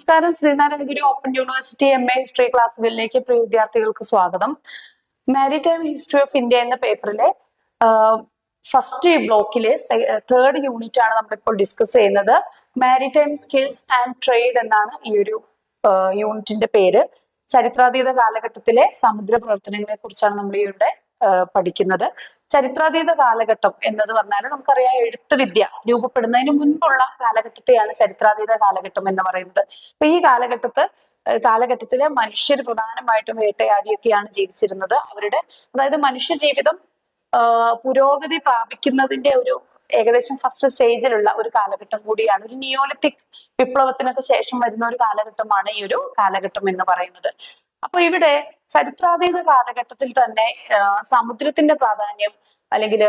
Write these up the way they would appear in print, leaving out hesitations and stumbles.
നമസ്കാരം. Sree Narayana Guru open university MA history ക്ലാസ്സുകളിലേക്ക് പ്രിയ വിദ്യാർത്ഥികൾക്ക് സ്വാഗതം. മാരിടൈം ഹിസ്റ്ററി ഓഫ് ഇന്ത്യ എന്ന പേപ്പറിലെ ഫസ്റ്റ് ബ്ലോക്കിലെ തേർഡ് യൂണിറ്റ് ആണ് നമ്മളിപ്പോൾ ഡിസ്കസ് ചെയ്യുന്നത്. മാരിടൈം സ്കിൽസ് ആൻഡ് ട്രേഡ് എന്നാണ് ഈ ഒരു യൂണിറ്റിന്റെ പേര്. ചരിത്രാതീത കാലഘട്ടത്തിലെ സമുദ്ര പ്രവർത്തനങ്ങളെ കുറിച്ചാണ് നമ്മൾ ഇവിടെ പഠിക്കുന്നത്. ചരിത്രാതീത കാലഘട്ടം എന്നത് പറഞ്ഞാൽ നമുക്കറിയാം, എഴുത്തുവിദ്യ രൂപപ്പെടുന്നതിന് മുൻപുള്ള കാലഘട്ടത്തെയാണ് ചരിത്രാതീത കാലഘട്ടം എന്ന് പറയുന്നത്. അപ്പൊ ഈ കാലഘട്ടത്തിലെ മനുഷ്യർ പ്രധാനമായിട്ടും വേട്ടയാടിയൊക്കെയാണ് ജീവിച്ചിരുന്നത്. അതായത് മനുഷ്യ ജീവിതം പുരോഗതി പ്രാപിക്കുന്നതിന്റെ ഒരു ഏകദേശം ഫസ്റ്റ് സ്റ്റേജിലുള്ള ഒരു കാലഘട്ടം കൂടിയാണ്. ഒരു നിയോലിത്തിക് വിപ്ലവത്തിനൊക്കെ ശേഷം വരുന്ന ഒരു കാലഘട്ടമാണ് ഈ ഒരു കാലഘട്ടം എന്ന് പറയുന്നത്. അപ്പൊ ഇവിടെ ചരിത്രാതീത കാലഘട്ടത്തിൽ തന്നെ സമുദ്രത്തിന്റെ പ്രാധാന്യം, അല്ലെങ്കിൽ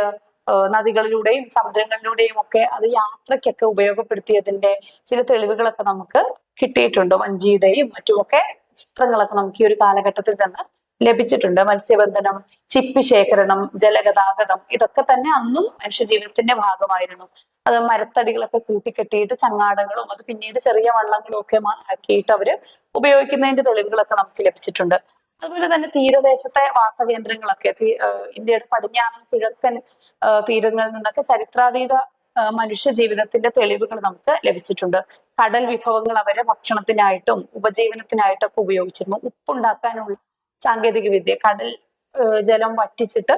നദികളിലൂടെയും സമുദ്രങ്ങളിലൂടെയും ഒക്കെ അത് യാത്രയ്ക്കൊക്കെ ഉപയോഗപ്പെടുത്തിയതിന്റെ ചില തെളിവുകളൊക്കെ നമുക്ക് കിട്ടിയിട്ടുണ്ട്. വഞ്ചിയുടെയും മറ്റുമൊക്കെ ചിത്രങ്ങളൊക്കെ നമുക്ക് ഈ ഒരു കാലഘട്ടത്തിൽ നിന്ന് ലഭിച്ചിട്ടുണ്ട്. മത്സ്യബന്ധനം, ചിപ്പി ശേഖരണം, ജലഗതാഗതം, ഇതൊക്കെ തന്നെ അന്നും മനുഷ്യജീവിതത്തിന്റെ ഭാഗമായിരുന്നു. അത് മരത്തടികളൊക്കെ കൂട്ടിക്കെട്ടിയിട്ട് ചങ്ങാടങ്ങളും അത് പിന്നീട് ചെറിയ വള്ളങ്ങളും ഒക്കെ ആക്കിയിട്ട് അവര് ഉപയോഗിക്കുന്നതിന്റെ തെളിവുകളൊക്കെ നമുക്ക് ലഭിച്ചിട്ടുണ്ട്. അതുപോലെ തന്നെ തീരദേശത്തെ വാസകേന്ദ്രങ്ങളൊക്കെ ഇന്ത്യയുടെ പടിഞ്ഞാറൻ കിഴക്കൻ തീരങ്ങളിൽ നിന്നൊക്കെ ചരിത്രാതീത മനുഷ്യ ജീവിതത്തിന്റെ തെളിവുകൾ നമുക്ക് ലഭിച്ചിട്ടുണ്ട്. കടൽ വിഭവങ്ങൾ അവരെ ഭക്ഷണത്തിനായിട്ടും ഉപജീവനത്തിനായിട്ടും ഒക്കെ ഉപയോഗിച്ചിരുന്നു. ഉപ്പുണ്ടാക്കാനുള്ള സാങ്കേതിക വിദ്യ, കടൽ ജലം വറ്റിച്ചിട്ട്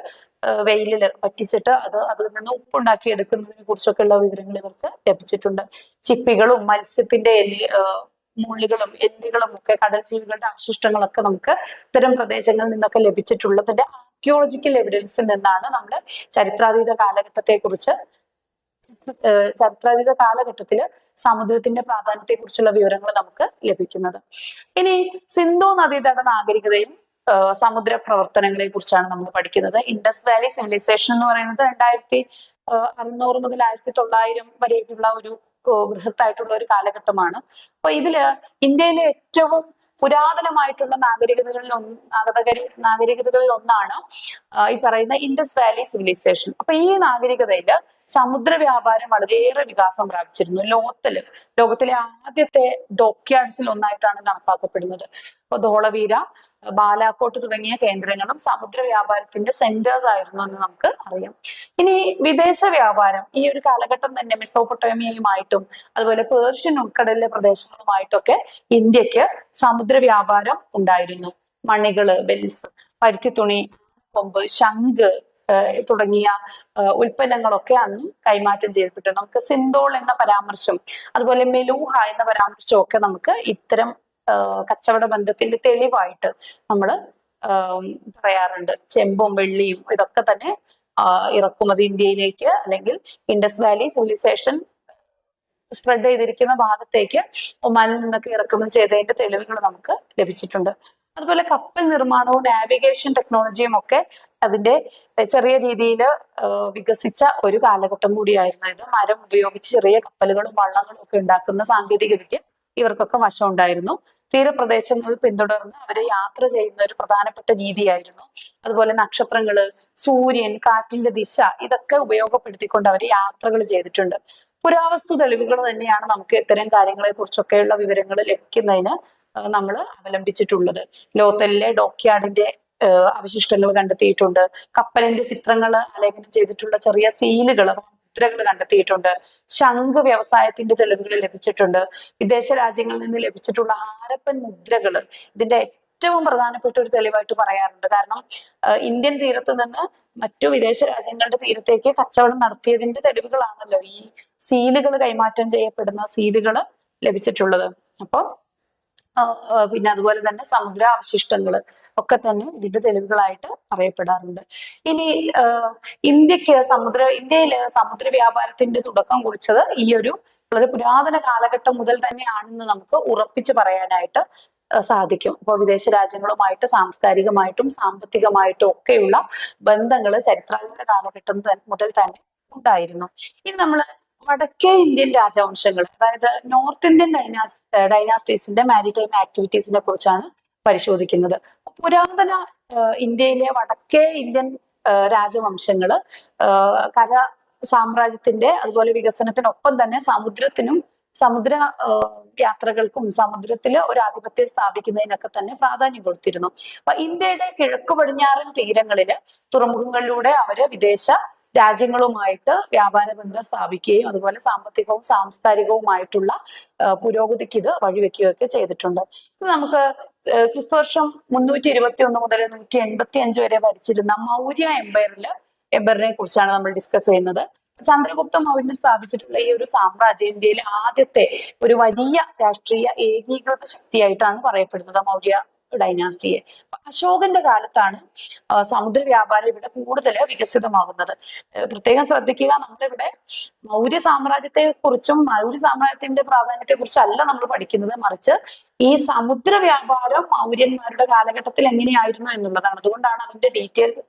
വെയിലില് വറ്റിച്ചിട്ട് അതിൽ നിന്ന് ഉപ്പുണ്ടാക്കി എടുക്കുന്നതിനെ കുറിച്ചൊക്കെയുള്ള വിവരങ്ങൾ ഇവർക്ക് ലഭിച്ചിട്ടുണ്ട്. ചിപ്പികളും മത്സ്യത്തിന്റെ മുള്ളുകളും എല്ലുകളും ഒക്കെ കടൽ ജീവികളുടെ അവശിഷ്ടങ്ങളൊക്കെ നമുക്ക് ഇത്തരം പ്രദേശങ്ങളിൽ നിന്നൊക്കെ ലഭിച്ചിട്ടുള്ളതിന്റെ ആർക്കിയോളജിക്കൽ എവിഡൻസിൽ നിന്നാണ് നമ്മൾ ചരിത്രാതീത കാലഘട്ടത്തില് സമുദ്രത്തിന്റെ പ്രാധാന്യത്തെ കുറിച്ചുള്ള വിവരങ്ങൾ നമുക്ക് ലഭിക്കുന്നത്. ഇനി സിന്ധു നദീതട നാഗരികതയും സമുദ്ര പ്രവർത്തനങ്ങളെ കുറിച്ചാണ് നമ്മൾ പഠിക്കുന്നത്. ഇൻഡസ് വാലി സിവിലൈസേഷൻ എന്ന് പറയുന്നത് 2600 മുതൽ 1900 വരെയുള്ള ഒരു ബൃഹത്തായിട്ടുള്ള ഒരു കാലഘട്ടമാണ്. അപ്പൊ ഇതില് ഇന്ത്യയിലെ ഏറ്റവും പുരാതനമായിട്ടുള്ള നാഗരികതകളിൽ ഒന്നാണ് ഈ പറയുന്ന ഇൻഡസ് വാലി സിവിലൈസേഷൻ. അപ്പൊ ഈ നാഗരികതയില് സമുദ്ര വ്യാപാരം വളരെയേറെ വികാസം പ്രാപിച്ചിരുന്നു. ലോകത്തിലെ ആദ്യത്തെ ഡോക്യാർഡ്സിൽ ഒന്നായിട്ടാണ് കണക്കാക്കപ്പെടുന്നത്. അപ്പൊ ധോളവീര, ബാലാക്കോട്ട് തുടങ്ങിയ കേന്ദ്രങ്ങളും സമുദ്ര വ്യാപാരത്തിന്റെ സെന്റേഴ്സ് ആയിരുന്നു എന്ന് നമുക്ക് അറിയാം. ഇനി വിദേശ വ്യാപാരം ഈ ഒരു കാലഘട്ടം തന്നെ മെസോപ്പൊട്ടേമിയയുമായിട്ടും അതുപോലെ പേർഷ്യൻ ഉൾക്കടലിലെ പ്രദേശങ്ങളുമായിട്ടൊക്കെ ഇന്ത്യക്ക് സമുദ്ര വ്യാപാരം ഉണ്ടായിരുന്നു. മണികള്, ബെൽസ്, പരുത്തിത്തുണി, കൊമ്പ്, ശംഖ് തുടങ്ങിയ ഉൽപ്പന്നങ്ങളൊക്കെ അന്ന് കൈമാറ്റം ചെയ്യപ്പെട്ടു. നമുക്ക് സിന്തോൾ എന്ന പരാമർശം, അതുപോലെ മെലൂഹ എന്ന പരാമർശം ഒക്കെ നമുക്ക് ഇത്തരം കച്ചവട ബന്ധത്തിന്റെ തെളിവായിട്ട് നമ്മൾ പറയാറുണ്ട്. ചെമ്പും വെള്ളിയും ഇതൊക്കെ തന്നെ ഇറക്കുമതി ഇന്ത്യയിലേക്ക്, അല്ലെങ്കിൽ ഇൻഡസ് വാലി സിവിലൈസേഷൻ സ്പ്രെഡ് ചെയ്തിരിക്കുന്ന ഭാഗത്തേക്ക് ഒമാനിൽ നിന്നൊക്കെ ഇറക്കുമതി ചെയ്തതിന്റെ തെളിവുകൾ നമുക്ക് ലഭിച്ചിട്ടുണ്ട്. അതുപോലെ കപ്പൽ നിർമ്മാണവും നാവിഗേഷൻ ടെക്നോളജിയും ഒക്കെ അതിന്റെ ചെറിയ രീതിയിൽ വികസിച്ച ഒരു കാലഘട്ടം കൂടിയായിരുന്നു ഇത്. മരം ഉപയോഗിച്ച് ചെറിയ കപ്പലുകളും വള്ളങ്ങളും ഒക്കെ ഉണ്ടാക്കുന്ന സാങ്കേതിക വിദ്യ ഇവർക്കൊക്കെ വശം ഉണ്ടായിരുന്നു. തീരപ്രദേശങ്ങളിൽ പിന്തുടർന്ന് അവരെ യാത്ര ചെയ്യുന്ന ഒരു പ്രധാനപ്പെട്ട രീതിയായിരുന്നു. അതുപോലെ നക്ഷത്രങ്ങള്, സൂര്യൻ, കാറ്റിന്റെ ദിശ, ഇതൊക്കെ ഉപയോഗപ്പെടുത്തിക്കൊണ്ട് അവർ യാത്രകൾ ചെയ്തിട്ടുണ്ട്. പുരാവസ്തു തെളിവുകൾ തന്നെയാണ് നമുക്ക് ഇത്തരം കാര്യങ്ങളെ കുറിച്ചൊക്കെയുള്ള വിവരങ്ങൾ ലഭിക്കുന്നതിന് നമ്മൾ അവലംബിച്ചിട്ടുള്ളത്. ലോത്തലിലെ ഡോക്യാർഡിന്റെ അവശിഷ്ടങ്ങൾ കണ്ടെത്തിയിട്ടുണ്ട്. കപ്പലിന്റെ ചിത്രങ്ങൾ ആലേഖനം ചെയ്തിട്ടുള്ള ചെറിയ സീലുകൾ, മുദ്രകൾ കണ്ടെത്തിയിട്ടുണ്ട്. ശംഖ് വ്യവസായത്തിന്റെ തെളിവുകൾ ലഭിച്ചിട്ടുണ്ട്. വിദേശ രാജ്യങ്ങളിൽ നിന്ന് ലഭിച്ചിട്ടുള്ള ഹാരപ്പൻ മുദ്രകൾ ഇതിന്റെ ഏറ്റവും പ്രധാനപ്പെട്ട ഒരു തെളിവായിട്ട് പറയാറുണ്ട്. കാരണം ഇന്ത്യൻ തീരത്ത് നിന്ന് മറ്റു വിദേശ രാജ്യങ്ങളുടെ തീരത്തേക്ക് കച്ചവടം നടത്തിയതിന്റെ തെളിവുകളാണല്ലോ ഈ സീലുകൾ, കൈമാറ്റം ചെയ്യപ്പെടുന്ന സീലുകൾ ലഭിച്ചിട്ടുള്ളത്. അപ്പൊ പിന്നെ അതുപോലെ തന്നെ സമുദ്ര അവശിഷ്ടങ്ങൾ ഒക്കെ തന്നെ ഇതിന്റെ തെളിവുകളായിട്ട് പറയപ്പെടാറുണ്ട്. ഇനി ഇന്ത്യയില് സമുദ്ര വ്യാപാരത്തിന്റെ തുടക്കം കുറിച്ചത് ഈ ഒരു വളരെ പുരാതന കാലഘട്ടം മുതൽ തന്നെയാണെന്ന് നമുക്ക് ഉറപ്പിച്ച് പറയാനായിട്ട് സാധിക്കും. അപ്പോൾ വിദേശ രാജ്യങ്ങളുമായിട്ട് സാംസ്കാരികമായിട്ടും സാമ്പത്തികമായിട്ടും ഒക്കെയുള്ള ബന്ധങ്ങൾ ചരിത്രാതീത കാലഘട്ടം മുതൽ തന്നെ ഉണ്ടായിരുന്നു. ഇനി നമ്മൾ വടക്കേ ഇന്ത്യൻ രാജവംശങ്ങൾ, അതായത് നോർത്ത് ഇന്ത്യൻ ഡൈനാസ്റ്റീസിന്റെ മാരിടൈം ആക്ടിവിറ്റീസിനെ കുറിച്ചാണ് പരിശോധിക്കുന്നത്. പുരാതന ഇന്ത്യയിലെ വടക്കേ ഇന്ത്യൻ രാജവംശങ്ങള് കര സാമ്രാജ്യത്തിന്റെ അതുപോലെ വികസനത്തിനൊപ്പം തന്നെ സമുദ്രത്തിനും സമുദ്ര യാത്രകൾക്കും സമുദ്രത്തിൽ ഒരു ആധിപത്യം സ്ഥാപിക്കുന്നതിനൊക്കെ തന്നെ പ്രാധാന്യം കൊടുത്തിരുന്നു. അപ്പൊ ഇന്ത്യയുടെ കിഴക്ക് പടിഞ്ഞാറൻ തീരങ്ങളില് തുറമുഖങ്ങളിലൂടെ അവര് വിദേശ രാജ്യങ്ങളുമായിട്ട് വ്യാപാര ബന്ധം സ്ഥാപിക്കുകയും അതുപോലെ സാമ്പത്തികവും സാംസ്കാരികവുമായിട്ടുള്ള പുരോഗതിക്ക് ഇത് വഴിവെക്കുകയൊക്കെ ചെയ്തിട്ടുണ്ട്. നമുക്ക് ക്രിസ്തുവർഷം 321 മുതൽ 185 വരെ ഭരിച്ചിരുന്ന മൗര്യ എംപയറിനെ കുറിച്ചാണ് നമ്മൾ ഡിസ്കസ് ചെയ്യുന്നത്. ചന്ദ്രഗുപ്ത മൗര്യൻ സ്ഥാപിച്ചിട്ടുള്ള ഈ ഒരു സാമ്രാജ്യം ഇന്ത്യയിലെ ആദ്യത്തെ ഒരു വലിയ രാഷ്ട്രീയ ഏകീകൃത ശക്തിയായിട്ടാണ് പറയപ്പെടുന്നത് മൗര്യ ഡൈനാസ്റ്റിയെ. അശോകന്റെ കാലത്താണ് സമുദ്ര വ്യാപാരം ഇവിടെ കൂടുതൽ വികസിതമാകുന്നത്. പ്രത്യേകം ശ്രദ്ധിക്കുക, നമ്മളിവിടെ മൗര്യ സാമ്രാജ്യത്തെ കുറിച്ചും മൗര്യ സാമ്രാജ്യത്തിന്റെ പ്രാധാന്യത്തെ കുറിച്ചല്ല നമ്മൾ പഠിക്കുന്നത്, മറിച്ച് ഈ സമുദ്ര വ്യാപാരം മൗര്യന്മാരുടെ കാലഘട്ടത്തിൽ എങ്ങനെയായിരുന്നു എന്നുള്ളതാണ്. അതുകൊണ്ടാണ് അതിന്റെ ഡീറ്റെയിൽസ്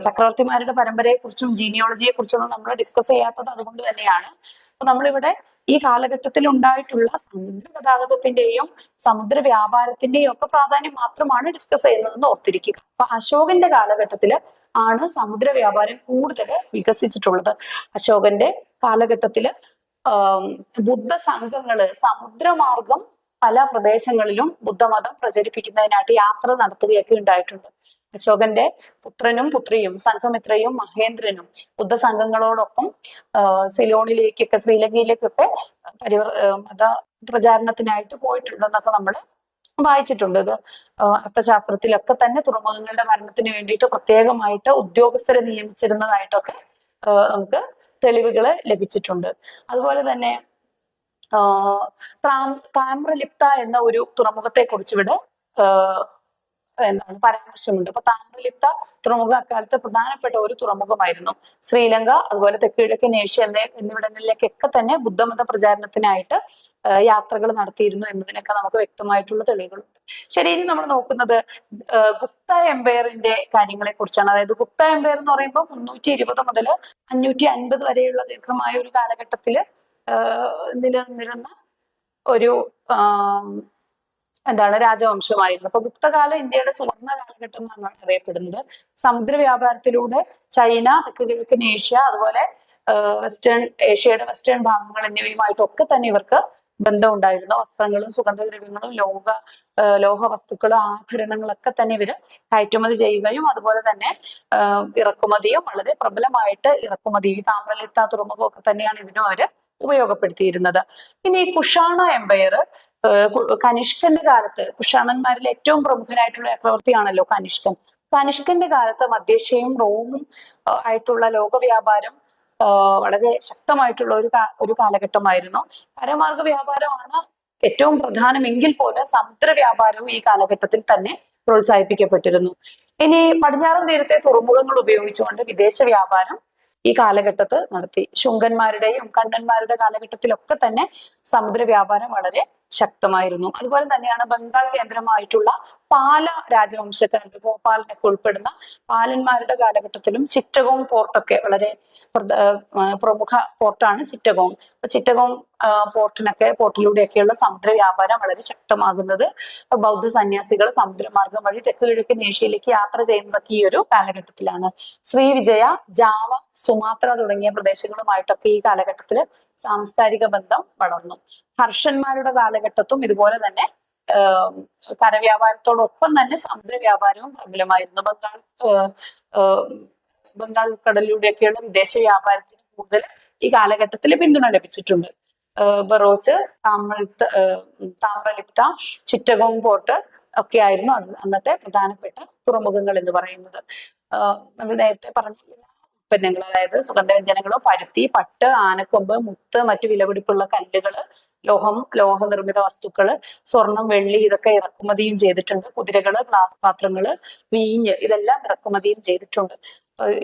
ചക്രവർത്തിമാരുടെ പരമ്പരയെ കുറിച്ചും ജീനിയോളജിയെ കുറിച്ചൊന്നും നമ്മൾ ഡിസ്കസ് ചെയ്യാത്തത് അതുകൊണ്ട് തന്നെയാണ്. അപ്പൊ നമ്മളിവിടെ ഈ കാലഘട്ടത്തിൽ ഉണ്ടായിട്ടുള്ള സമുദ്ര ഗതാഗതത്തിന്റെയും സമുദ്ര വ്യാപാരത്തിന്റെയും ഒക്കെ പ്രാധാന്യം മാത്രമാണ് ഡിസ്കസ് ചെയ്യുന്നതെന്ന് ഓർത്തിരിക്കുക. അപ്പൊ അശോകന്റെ കാലഘട്ടത്തില് ആണ് സമുദ്ര വ്യാപാരം കൂടുതൽ വികസിച്ചിട്ടുള്ളത്. അശോകന്റെ കാലഘട്ടത്തില് ബുദ്ധ സംഘങ്ങള് സമുദ്രമാർഗം പല പ്രദേശങ്ങളിലും ബുദ്ധമതം പ്രചരിപ്പിക്കുന്നതിനായിട്ട് യാത്ര നടത്തുകയൊക്കെ ഉണ്ടായിട്ടുണ്ട്. അശോകന്റെ പുത്രനും പുത്രിയും സംഘമിത്രയും മഹേന്ദ്രനും ബുദ്ധസംഘങ്ങളോടൊപ്പം സിലോണിലേക്കൊക്കെ ശ്രീലങ്കയിലേക്കൊക്കെ മത പ്രചാരണത്തിനായിട്ട് പോയിട്ടുണ്ടെന്നൊക്കെ നമ്മൾ വായിച്ചിട്ടുണ്ട്. ഇത് അർത്ഥശാസ്ത്രത്തിലൊക്കെ തന്നെ തുറമുഖങ്ങളുടെ ഭരണത്തിന് വേണ്ടിയിട്ട് പ്രത്യേകമായിട്ട് ഉദ്യോഗസ്ഥരെ നിയമിച്ചിരുന്നതായിട്ടൊക്കെ നമുക്ക് തെളിവുകള് ലഭിച്ചിട്ടുണ്ട്. അതുപോലെ തന്നെ താമ്രലിപ്ത എന്ന ഒരു തുറമുഖത്തെ കുറിച്ച് ഇവിടെ എന്താണ് പരാമർശമുണ്ട്. അപ്പൊ താമ്രലിപ്ത തുറമുഖം അക്കാലത്ത് പ്രധാനപ്പെട്ട ഒരു തുറമുഖമായിരുന്നു. ശ്രീലങ്ക അതുപോലെ തെക്ക് കിഴക്കൻ ഏഷ്യ എന്നിവിടങ്ങളിലേക്കൊക്കെ തന്നെ ബുദ്ധമത പ്രചാരണത്തിനായിട്ട് യാത്രകൾ നടത്തിയിരുന്നു എന്നതിനൊക്കെ നമുക്ക് വ്യക്തമായിട്ടുള്ള തെളിവുകളുണ്ട്. ശരി, ഇനി നമ്മൾ നോക്കുന്നത് ഗുപ്ത എംപയറിന്റെ കാര്യങ്ങളെ കുറിച്ചാണ്. അതായത് ഗുപ്ത എംപയർ എന്ന് പറയുമ്പോൾ 320 മുതൽ 550 വരെയുള്ള ദീർഘമായ ഒരു കാലഘട്ടത്തില് നിലനിന്നിരുന്ന ഒരു രാജവംശമായിരുന്നു. അപ്പൊ ഗുപ്തകാല ഇന്ത്യയുടെ സുവർണ കാലഘട്ടം എന്നാണ് അറിയപ്പെടുന്നത്. സമുദ്ര വ്യാപാരത്തിലൂടെ ചൈന, തെക്ക് കിഴക്കൻ ഏഷ്യ, അതുപോലെ ഏഷ്യയുടെ വെസ്റ്റേൺ ഭാഗങ്ങൾ എന്നിവയുമായിട്ടൊക്കെ തന്നെ ഇവർക്ക് ബന്ധം ഉണ്ടായിരുന്നു. വസ്ത്രങ്ങളും സുഗന്ധദ്രവ്യങ്ങളും ലോഹ വസ്തുക്കളും ആഭരണങ്ങളൊക്കെ തന്നെ ഇവര് കയറ്റുമതി ചെയ്യുകയും അതുപോലെ തന്നെ ഇറക്കുമതിയും വളരെ പ്രബലമായിട്ട് ഇറക്കുമതി താമ്രലിപ്ത തുറമുഖമൊക്കെ തന്നെയാണ് ഇതിനും അവര് ഉപയോഗപ്പെടുത്തിയിരുന്നത്. ഇനി കുഷാണ എംപയർ കനിഷ്കന്റെ കാലത്ത്, കുഷാണന്മാരിൽ ഏറ്റവും പ്രമുഖനായിട്ടുള്ള ചക്രവർത്തിയാണല്ലോ കനിഷ്കൻ. കനിഷ്കന്റെ കാലത്ത് മധ്യേഷ്യയും റോമും ആയിട്ടുള്ള ലോകവ്യാപാരം വളരെ ശക്തമായിട്ടുള്ള ഒരു കാലഘട്ടമായിരുന്നു. കരമാർഗ വ്യാപാരമാണ് ഏറ്റവും പ്രധാനമെങ്കിൽ പോലും സമുദ്ര വ്യാപാരവും ഈ കാലഘട്ടത്തിൽ തന്നെ പ്രോത്സാഹിപ്പിക്കപ്പെട്ടിരുന്നു. ഇനി പടിഞ്ഞാറൻ തീരത്തെ തുറമുഖങ്ങൾ ഉപയോഗിച്ചുകൊണ്ട് വിദേശ വ്യാപാരം ഈ കാലഘട്ടത്ത് നടത്തി. ശുങ്കന്മാരുടെയും കണ്ണന്മാരുടെ കാലഘട്ടത്തിലൊക്കെ തന്നെ സമുദ്ര വ്യാപാരം വളരെ ശക്തമായിരുന്നു. അതുപോലെ തന്നെയാണ് ബംഗാൾ കേന്ദ്രമായിട്ടുള്ള പാല രാജവംശക്കാർക്ക്, ഭോപ്പാലിനൊക്കെ ഉൾപ്പെടുന്ന പാലന്മാരുടെ കാലഘട്ടത്തിലും ചിറ്റഗോങ് പോർട്ടൊക്കെ വളരെ പ്രമുഖ പോർട്ടാണ് ചിറ്റഗോങ്. ചിറ്റഗോങ് പോർട്ടിലൂടെയൊക്കെയുള്ള സമുദ്ര വ്യാപാരം വളരെ ശക്തമാകുന്നത് ബൗദ്ധ സന്യാസികൾ സമുദ്രമാർഗം വഴി തെക്ക് കിഴക്കൻ ഏഷ്യയിലേക്ക് യാത്ര ചെയ്യുന്നതൊക്കെ ഈ ഒരു കാലഘട്ടത്തിലാണ്. ശ്രീവിജയ, ജാവ, സുമാത്ര തുടങ്ങിയ പ്രദേശങ്ങളുമായിട്ടൊക്കെ ഈ കാലഘട്ടത്തിൽ സാംസ്കാരിക ബന്ധം വളർന്നു. ഹർഷന്മാരുടെ കാലഘട്ടത്തും ഇതുപോലെ തന്നെ കരവ്യാപാരത്തോടൊപ്പം തന്നെ സമുദ്ര വ്യാപാരവും പ്രബലമായിരുന്നു. ബംഗാൾ ഉൾക്കടലിലൂടെയൊക്കെയുള്ള വിദേശ വ്യാപാരത്തിന് കൂടുതൽ ഈ കാലഘട്ടത്തിൽ പിന്തുണ ലഭിച്ചിട്ടുണ്ട്. ബറോച്ച്, താമ്രലിപ്ത, ചിറ്റഗോങ് പോർട്ട് ഒക്കെ ആയിരുന്നു അന്നത്തെ പ്രധാനപ്പെട്ട തുറമുഖങ്ങൾ എന്ന് പറയുന്നത്. നമ്മൾ നേരത്തെ പറഞ്ഞ ഉൽപ്പന്നങ്ങൾ, അതായത് സുഗന്ധവ്യഞ്ജനങ്ങളോ, പരുത്തി, പട്ട്, ആനക്കൊമ്പ്, മുത്ത്, മറ്റു വിലപിടിപ്പുള്ള കല്ലുകള്, ലോഹനിർമ്മിത വസ്തുക്കള്, സ്വർണം, വെള്ളി ഇതൊക്കെ ഇറക്കുമതിയും ചെയ്തിട്ടുണ്ട്. കുതിരകള്, ഗ്ലാസ് പാത്രങ്ങള്, വീഞ്ഞ് ഇതെല്ലാം ഇറക്കുമതിയും ചെയ്തിട്ടുണ്ട്.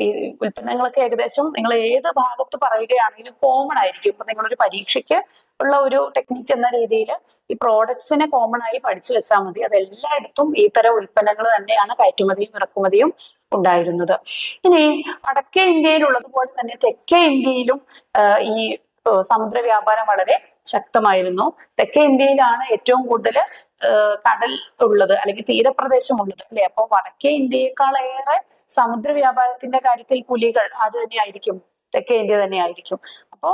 ഈ ഉൽപ്പന്നങ്ങളൊക്കെ ഏകദേശം നിങ്ങൾ ഏത് ഭാഗത്ത് പറയുകയാണെങ്കിലും കോമൺ ആയിരിക്കും. ഇപ്പൊ നിങ്ങളൊരു പരീക്ഷയ്ക്ക് ഉള്ള ഒരു ടെക്നിക്ക് എന്ന രീതിയിൽ ഈ പ്രോഡക്ട്സിനെ കോമൺ ആയി പഠിച്ചു വെച്ചാൽ മതി. അത് എല്ലായിടത്തും ഈ തരം ഉൽപ്പന്നങ്ങൾ തന്നെയാണ് കയറ്റുമതിയും ഇറക്കുമതിയും ഉണ്ടായിരുന്നത്. ഇനി വടക്കേ ഇന്ത്യയിൽ ഉള്ളതുപോലെ തന്നെ തെക്കേ ഇന്ത്യയിലും ഈ സമുദ്ര വ്യാപാരം വളരെ ശക്തമായിരുന്നു. തെക്കേ ഇന്ത്യയിലാണ് ഏറ്റവും കൂടുതൽ കടൽ ഉള്ളത്, അല്ലെങ്കിൽ തീരപ്രദേശം ഉള്ളത്, അല്ലെ? അപ്പൊ വടക്കേ ഇന്ത്യയെക്കാളേറെ സമുദ്ര വ്യാപാരത്തിന്റെ കാര്യത്തിൽ പുലികൾ അത് തന്നെയായിരിക്കും, തെക്കേ ഇന്ത്യ തന്നെയായിരിക്കും. അപ്പോ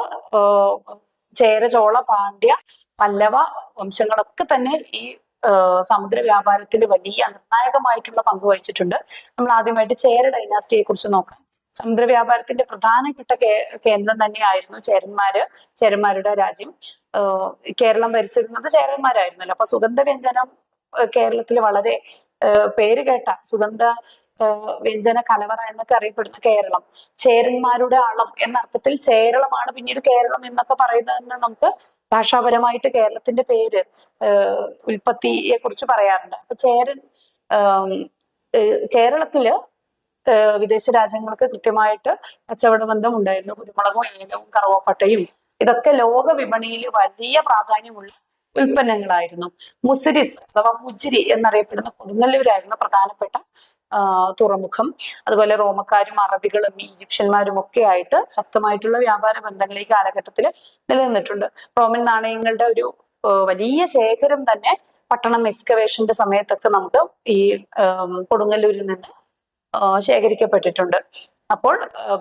ചേര, ചോള, പാണ്ഡ്യ, പല്ലവ വംശങ്ങളൊക്കെ തന്നെ ഈ സമുദ്ര വ്യാപാരത്തിൽ വലിയ നിർണായകമായിട്ടുള്ള പങ്ക് വഹിച്ചിട്ടുണ്ട്. നമ്മൾ ആദ്യമായിട്ട് ചേര ഡൈനാസ്റ്റിയെ കുറിച്ച് നോക്കാം. സമുദ്ര വ്യാപാരത്തിന്റെ പ്രധാനപ്പെട്ട കേന്ദ്രം തന്നെയായിരുന്നു ചേരന്മാരുടെ രാജ്യം. കേരളം ഭരിച്ചിരുന്നത് ചേരന്മാരായിരുന്നല്ലോ. അപ്പൊ സുഗന്ധവ്യഞ്ജനം കേരളത്തിൽ വളരെ പേര് കേട്ട സുഗന്ധ വ്യഞ്ജന കലവറ എന്നൊക്കെ അറിയപ്പെടുന്ന കേരളം, ചേരന്മാരുടെ അളം എന്ന അർത്ഥത്തിൽ ചേരളമാണ് പിന്നീട് കേരളം എന്നൊക്കെ പറയുന്നതെന്ന് നമുക്ക് ഭാഷാപരമായിട്ട് കേരളത്തിന്റെ പേര് ഉൽപ്പത്തിയെ കുറിച്ച് പറയാറുണ്ട്. അപ്പൊ കേരളത്തില് വിദേശ രാജ്യങ്ങൾക്ക് കൃത്യമായിട്ട് കച്ചവട ബന്ധം ഉണ്ടായിരുന്നു. കുരുമുളകും ഏലവും കറുവപ്പട്ടയും ഇതൊക്കെ ലോക വിപണിയിൽ വലിയ പ്രാധാന്യമുള്ള ഉൽപ്പന്നങ്ങളായിരുന്നു. മുസിരിസ് അഥവാ മുജിരി എന്നറിയപ്പെടുന്ന കൊടുങ്ങല്ലൂരായിരുന്നു പ്രധാനപ്പെട്ട തുറമുഖം. അതുപോലെ റോമക്കാരും അറബികളും ഈജിപ്ഷ്യന്മാരും ഒക്കെ ആയിട്ട് ശക്തമായിട്ടുള്ള വ്യാപാര ബന്ധങ്ങൾ ഈ കാലഘട്ടത്തിൽ നിലനിന്നിട്ടുണ്ട്. റോമൻ നാണയങ്ങളുടെ ഒരു വലിയ ശേഖരം തന്നെ പട്ടണം എക്സ്കവേഷന്റെ സമയത്തൊക്കെ നമുക്ക് ഈ കൊടുങ്ങല്ലൂരിൽ നിന്ന് ശേഖരിക്കപ്പെട്ടിട്ടുണ്ട്. അപ്പോൾ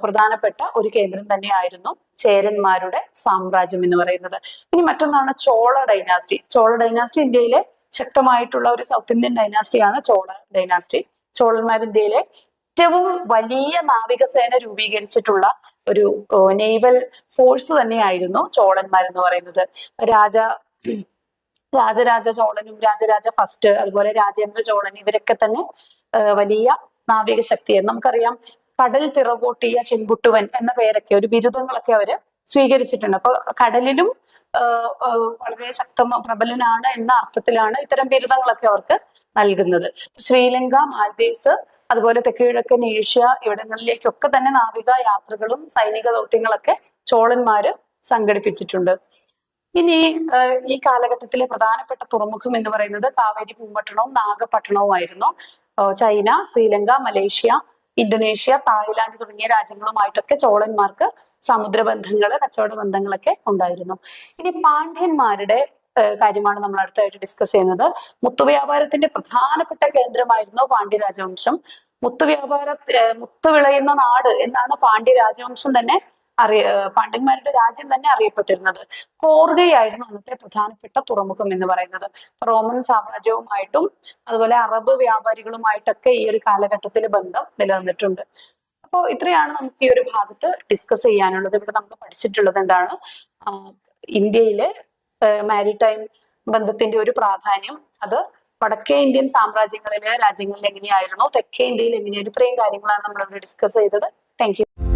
പ്രധാനപ്പെട്ട ഒരു കേന്ദ്രം തന്നെയായിരുന്നു ചേരന്മാരുടെ സാമ്രാജ്യം എന്ന് പറയുന്നത്. ഇനി മറ്റൊന്നാണ് ചോള ഡൈനാസ്റ്റി. ചോള ഡൈനാസ്റ്റി ഇന്ത്യയിലെ ശക്തമായിട്ടുള്ള ഒരു സൗത്ത് ഇന്ത്യൻ ഡൈനാസ്റ്റിയാണ് ചോള ഡൈനാസ്റ്റി. ചോളന്മാർ ഇന്ത്യയിലെ ഏറ്റവും വലിയ നാവികസേന രൂപീകരിച്ചിട്ടുള്ള ഒരു നേവൽ ഫോഴ്സ് തന്നെയായിരുന്നു ചോളന്മാർ എന്ന് പറയുന്നത്. രാജരാജ ചോളനും രാജരാജ ഫസ്റ്റ് അതുപോലെ രാജേന്ദ്ര ചോളൻ ഇവരൊക്കെ തന്നെ വലിയ നാവിക ശക്തിയായിരുന്നു. നമുക്കറിയാം കടൽ പിറകോട്ടിയ ചെങ്കുട്ടുവൻ എന്ന പേരൊക്കെ ഒരു ബിരുദങ്ങളൊക്കെ അവര് സ്വീകരിച്ചിട്ടുണ്ട്. അപ്പൊ കടലിലും വളരെ പ്രബലനാണ് എന്ന അർത്ഥത്തിലാണ് ഇത്തരം ബിരുദങ്ങളൊക്കെ അവർക്ക് നൽകുന്നത്. ശ്രീലങ്ക, മാൽദീവ്സ് അതുപോലെ തെക്ക് കിഴക്കൻ ഏഷ്യ ഇവിടങ്ങളിലേക്കൊക്കെ തന്നെ നാവിക യാത്രകളും സൈനിക ദൗത്യങ്ങളൊക്കെ ചോളന്മാര് സംഘടിപ്പിച്ചിട്ടുണ്ട്. ഇനി ഈ കാലഘട്ടത്തിലെ പ്രധാനപ്പെട്ട തുറമുഖം എന്ന് പറയുന്നത് കാവേരി പൂമ്പട്ടണവും നാഗപട്ടണവുമായിരുന്നു. China, Sri Lanka, Malaysia, Indonesia, Thailand തുടങ്ങിയ രാജ്യങ്ങളുമായിട്ടൊക്കെ ചോളന്മാർക്ക് സമുദ്രബന്ധങ്ങള്, കച്ചവട ബന്ധങ്ങളൊക്കെ ഉണ്ടായിരുന്നു. ഇനി പാണ്ഡ്യന്മാരുടെ കാര്യമാണ് നമ്മൾ അടുത്തായിട്ട് ഡിസ്കസ് ചെയ്യുന്നത്. മുത്തുവ്യാപാരത്തിന്റെ പ്രധാനപ്പെട്ട കേന്ദ്രമായിരുന്നു പാണ്ഡ്യ രാജവംശം. മുത്തു വിളയുന്ന നാട് എന്നാണ് പാണ്ഡ്യ രാജവംശം തന്നെ പാണ്ഡ്യന്മാരുടെ രാജ്യം തന്നെ അറിയപ്പെട്ടിരുന്നത്. കോർഗയായിരുന്നു അന്നത്തെ പ്രധാനപ്പെട്ട തുറമുഖം എന്ന് പറയുന്നത്. റോമൻ സാമ്രാജ്യവുമായിട്ടും അതുപോലെ അറബ് വ്യാപാരികളുമായിട്ടൊക്കെ ഈ ഒരു കാലഘട്ടത്തിൽ ബന്ധം നിലനിന്നിട്ടുണ്ട്. അപ്പോൾ ഇത്രയാണ് നമുക്ക് ഈ ഒരു ഭാഗത്ത് ഡിസ്കസ് ചെയ്യാനുള്ളത്. ഇവിടെ നമ്മൾ പഠിച്ചിട്ടുള്ളത് എന്താണ്, ഇന്ത്യയിലെ മാരിടൈം ബന്ധത്തിന്റെ ഒരു പ്രാധാന്യം, അത് വടക്കേ ഇന്ത്യൻ രാജ്യങ്ങളിൽ എങ്ങനെയായിരുന്നു, തെക്കേ ഇന്ത്യയിൽ എങ്ങനെയായിരുന്നു, ഇത്രയും കാര്യങ്ങളാണ് നമ്മളിവിടെ ഡിസ്കസ് ചെയ്തത്. Thank you.